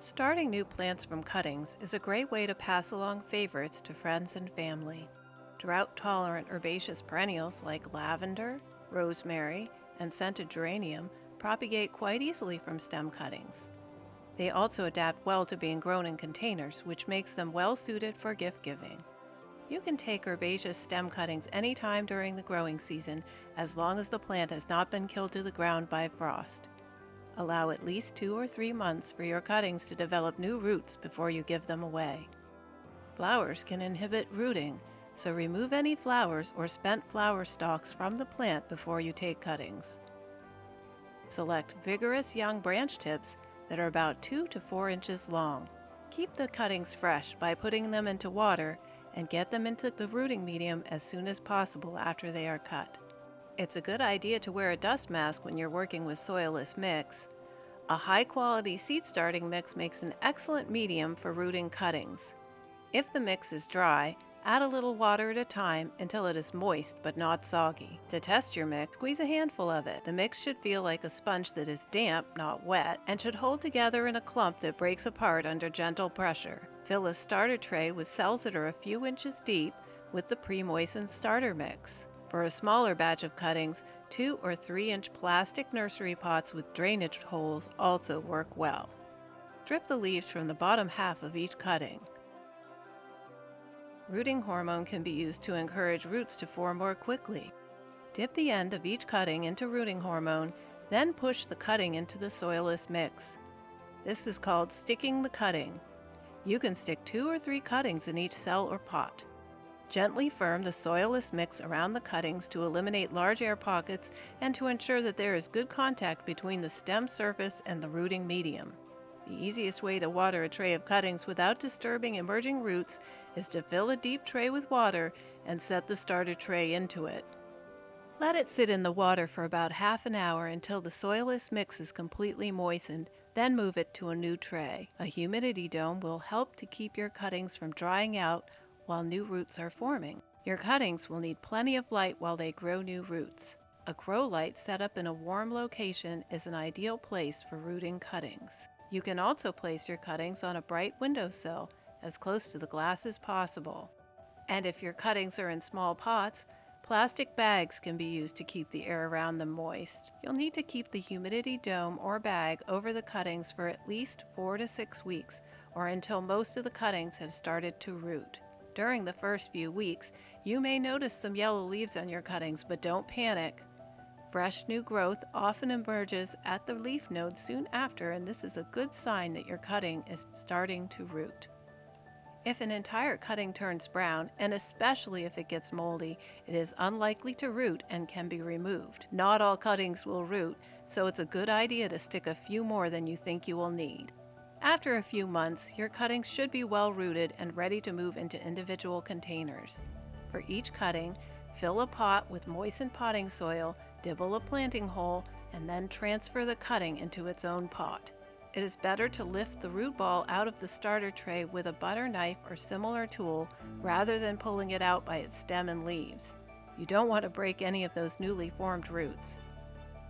Starting new plants from cuttings is a great way to pass along favorites to friends and family. Drought-tolerant herbaceous perennials like lavender, rosemary, and scented geranium propagate quite easily from stem cuttings. They also adapt well to being grown in containers, which makes them well suited for gift giving. You can take herbaceous stem cuttings anytime during the growing season as long as the plant has not been killed to the ground by frost. Allow at least 2 or 3 months for your cuttings to develop new roots before you give them away. Flowers can inhibit rooting, so remove any flowers or spent flower stalks from the plant before you take cuttings. Select vigorous young branch tips that are about 2 to 4 inches long. Keep the cuttings fresh by putting them into water and get them into the rooting medium as soon as possible after they are cut. It's a good idea to wear a dust mask when you're working with soilless mix. A high-quality seed starting mix makes an excellent medium for rooting cuttings. If the mix is dry, add a little water at a time until it is moist but not soggy. To test your mix, squeeze a handful of it. The mix should feel like a sponge that is damp, not wet, and should hold together in a clump that breaks apart under gentle pressure. Fill a starter tray with cells that are a few inches deep with the pre-moistened starter mix. For a smaller batch of cuttings, 2 or 3 inch plastic nursery pots with drainage holes also work well. Drip the leaves from the bottom half of each cutting. Rooting hormone can be used to encourage roots to form more quickly. Dip the end of each cutting into rooting hormone, then push the cutting into the soilless mix. This is called sticking the cutting. You can stick 2 or 3 cuttings in each cell or pot. Gently firm the soilless mix around the cuttings to eliminate large air pockets and to ensure that there is good contact between the stem surface and the rooting medium. The easiest way to water a tray of cuttings without disturbing emerging roots is to fill a deep tray with water and set the starter tray into it. Let it sit in the water for about half an hour until the soilless mix is completely moistened, then move it to a new tray. A humidity dome will help to keep your cuttings from drying out while new roots are forming. Your cuttings will need plenty of light while they grow new roots. A grow light set up in a warm location is an ideal place for rooting cuttings. You can also place your cuttings on a bright windowsill as close to the glass as possible. And if your cuttings are in small pots, plastic bags can be used to keep the air around them moist. You'll need to keep the humidity dome or bag over the cuttings for at least 4 to 6 weeks or until most of the cuttings have started to root. During the first few weeks, you may notice some yellow leaves on your cuttings, but don't panic. Fresh new growth often emerges at the leaf node soon after, and this is a good sign that your cutting is starting to root. If an entire cutting turns brown, and especially if it gets moldy, it is unlikely to root and can be removed. Not all cuttings will root, so it's a good idea to stick a few more than you think you will need. After a few months, your cuttings should be well rooted and ready to move into individual containers. For each cutting, fill a pot with moistened potting soil, dibble a planting hole, and then transfer the cutting into its own pot. It is better to lift the root ball out of the starter tray with a butter knife or similar tool rather than pulling it out by its stem and leaves. You don't want to break any of those newly formed roots.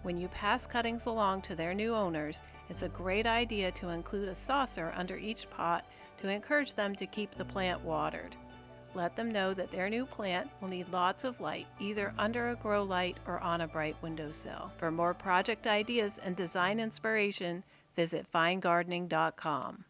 When you pass cuttings along to their new owners, it's a great idea to include a saucer under each pot to encourage them to keep the plant watered. Let them know that their new plant will need lots of light, either under a grow light or on a bright windowsill. For more project ideas and design inspiration, visit finegardening.com.